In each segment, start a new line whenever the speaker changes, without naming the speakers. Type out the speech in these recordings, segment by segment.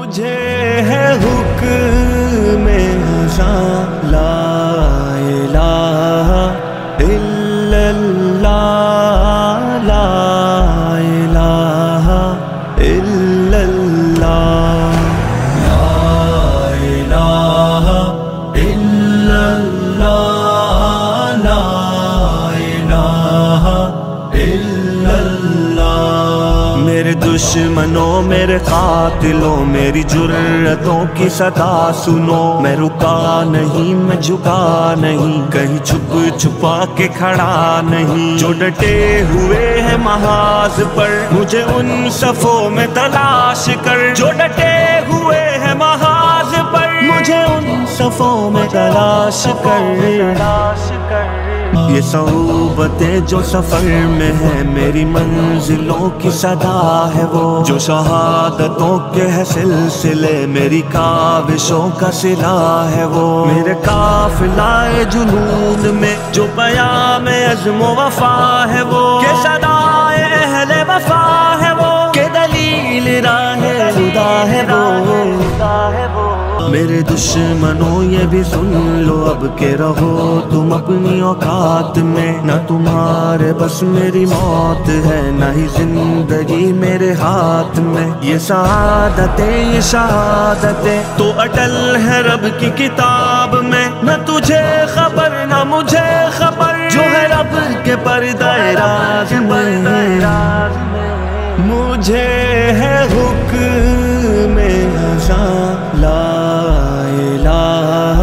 مجھے ہے حکم ازاں لا الہ الا اللہ لا الہ الا اللہ لا الہ الا اللہ لا الہ الا اللہ۔ میرے دشمنوں میرے قاتلوں میری جرتوں کی صدا سنو، میں رکا نہیں میں جھکا نہیں، کہیں چھپ چھپا کے کھڑا نہیں، جو ڈٹے ہوئے ہیں محاذ پر مجھے ان صفوں میں تلاش کر، جو ڈٹے ہوئے ہیں محاذ پر مجھے ان صفوں میں تلاش کر۔ یہ صعوبتیں جو سفر میں ہے میری منزلوں کی صدا ہے وہ، جو شہادتوں کے ہے سلسلے میری کاوشوں کا صلہ ہے وہ، میرے قافلہ جنون میں جو پیام عزم و وفا ہے وہ، کہ صدائے اہل وفا ہے وہ، کہ دلیل راہ خدا ہے وہ۔ میرے دشمنوں یہ بھی سن لو اب کہ رہو تم اپنی اوقات میں، نہ تمہارے بس میری موت ہے نہ ہی زندگی میرے ہاتھ میں، یہ سعادتیں یہ شہادتیں تو اٹل ہے رب کی کتاب میں، نہ تجھے خبر نہ مجھے خبر جو ہے رب کے پردہ راز میں۔ مجھے ہے حکم ازاں لا الہ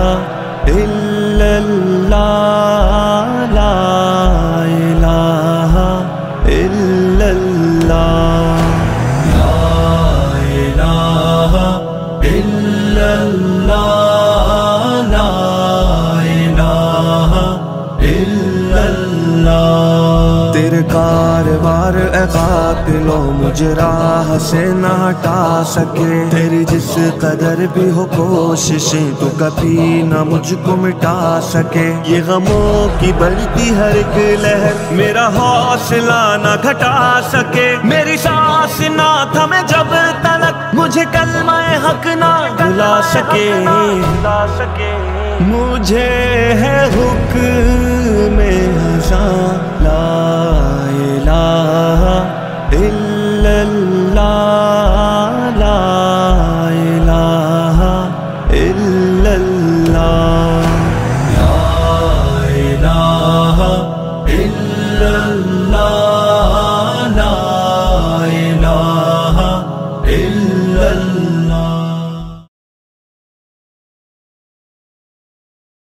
الا اللہ لا الہ الا اللہ لا الہ الا اللہ لا الہ الا اللہ۔ تیرے کاروار اے قاتلوں مجھے راہ سے نہ ہٹا سکے، تیری جس قدر بھی ہو کوششیں تو کبھی نہ مجھ کو مٹا سکے، یہ غموں کی بڑھتی ہر ایک لہر میرا حوصلہ نہ گھٹا سکے، میری سانس نہ تھمے جب تلک مجھے کلمہ حق نہ بھلا سکے۔ مجھے ہے حکم ازاں لا الہ الا اللہ